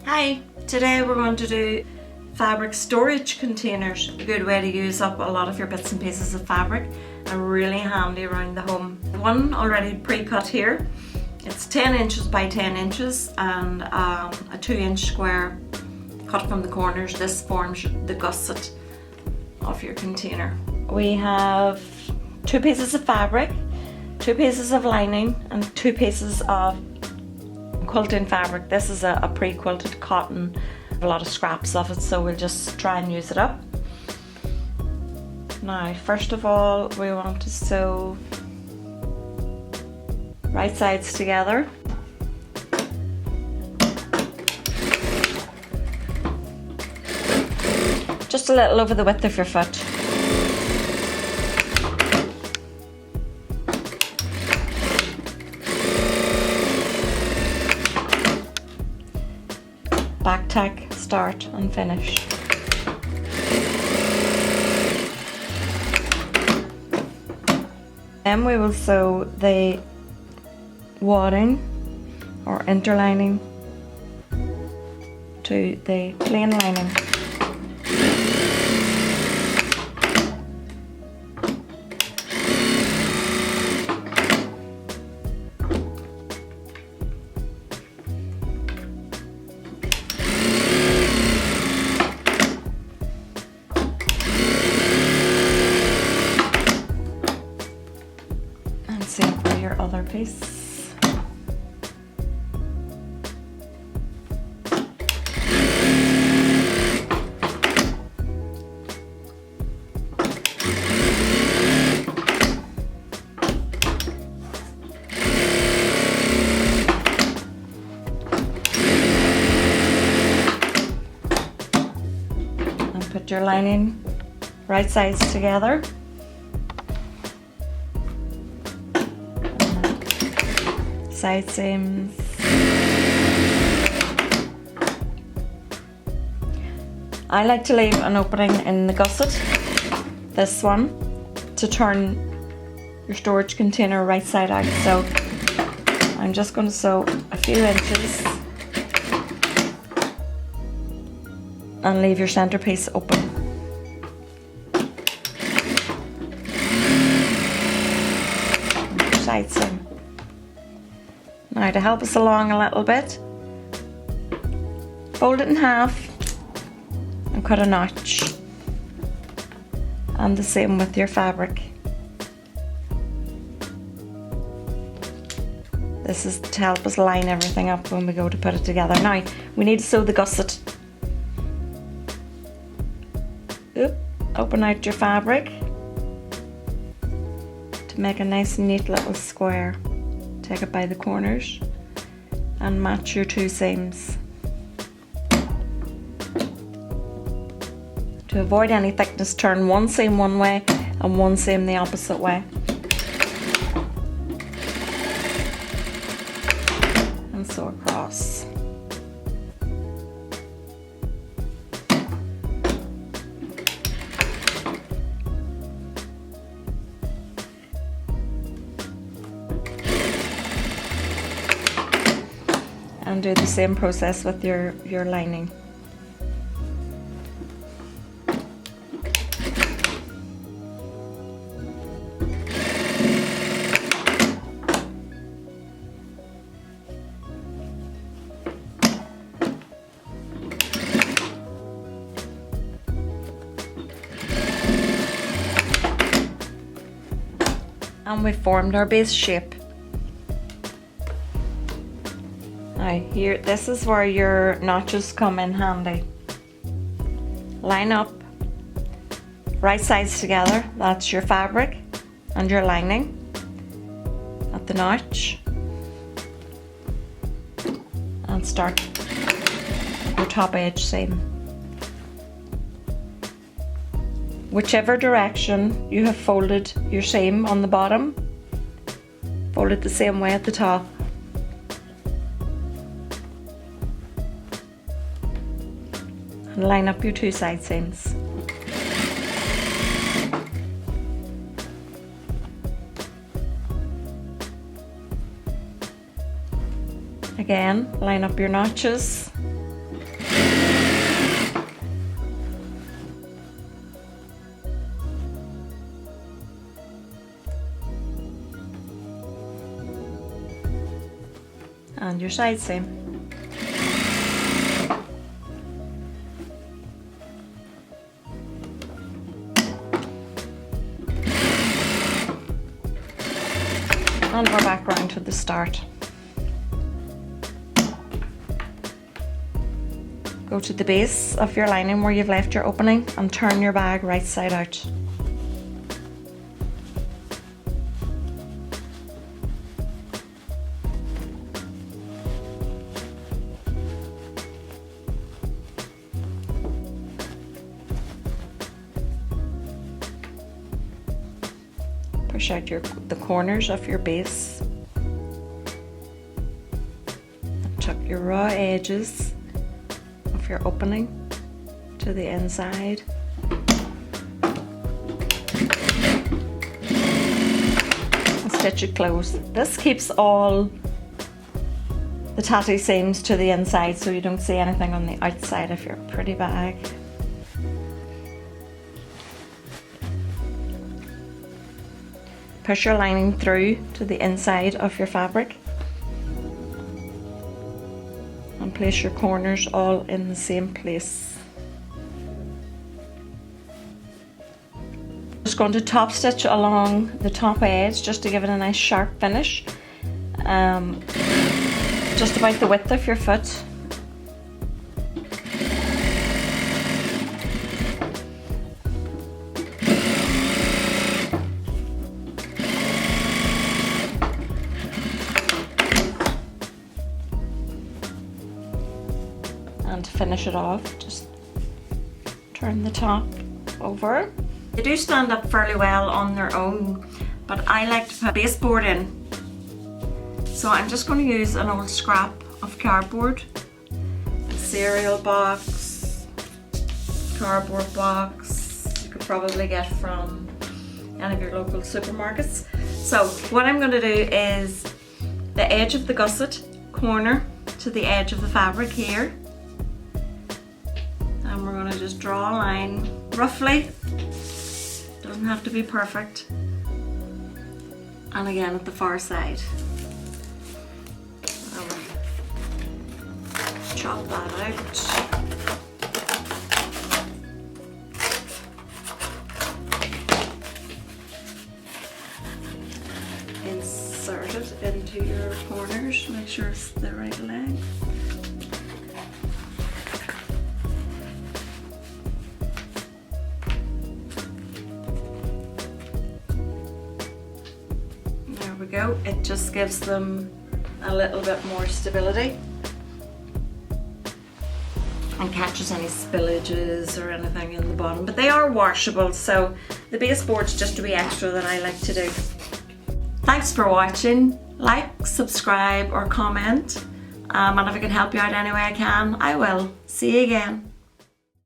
Hi, today we're going to do fabric storage containers. A good way to use up a lot of your bits and pieces of fabric and really handy around the home. One already pre-cut here. It's 10 inches by 10 inches and a 2-inch square cut from the corners. This forms the gusset of your container. We have 2 pieces of fabric, 2 pieces of lining and 2 pieces of quilting fabric. This is a pre-quilted cotton, a lot of scraps of it, so we'll just try and use it up. Now, first of all, we want to sew right sides together. Just a little over the width of your foot. Back tack, start and finish. Then we will sew the wadding or interlining to the plain lining. Same for your other piece. And put your lining right sides together. Side seams. I like to leave an opening in the gusset, this one, to turn your storage container right side out. So I'm just going to sew a few inches and leave your centerpiece open. Side seam. Now, to help us along a little bit, fold it in half and cut a notch. And the same with your fabric. This is to help us line everything up when we go to put it together. Now, we need to sew the gusset. Open out your fabric to make a nice neat little square. Take it by the corners and match your 2 seams. To avoid any thickness, turn one seam one way and one seam the opposite way. And sew across. And do the same process with your lining. And we've formed our base shape. Now here, this is where your notches come in handy. Line up right sides together, that's your fabric and your lining at the notch, and start your top edge seam. Whichever direction you have folded your seam on the bottom, fold it the same way at the top. And line up your 2 side seams. Again, line up your notches and your side seam. And we're back round to the start. Go to the base of your lining where you've left your opening and turn your bag right side out. Push out the corners of your base. Tuck your raw edges of your opening to the inside. And stitch it close. This keeps all the tatty seams to the inside so you don't see anything on the outside of your pretty bag. Push your lining through to the inside of your fabric and place your corners all in the same place. Just going to top stitch along the top edge just to give it a nice sharp finish, just about the width of your foot. And to finish it off, just turn the top over. They do stand up fairly well on their own, but I like to put baseboard in. So I'm just going to use an old scrap of cardboard, a cereal box, cardboard box you could probably get from any of your local supermarkets. So what I'm going to do is the edge of the gusset corner to the edge of the fabric here. And we're going to just draw a line roughly, doesn't have to be perfect, and again at the far side. Chop that out. Insert it into your corners, make sure it's the right length. There we go, it just gives them a little bit more stability and catches any spillages or anything in the bottom, but they are washable, so the baseboard's just a wee extra that I like to do. Thanks for watching. Like, subscribe or comment, and if I can help you out any way I can, I will. See you again.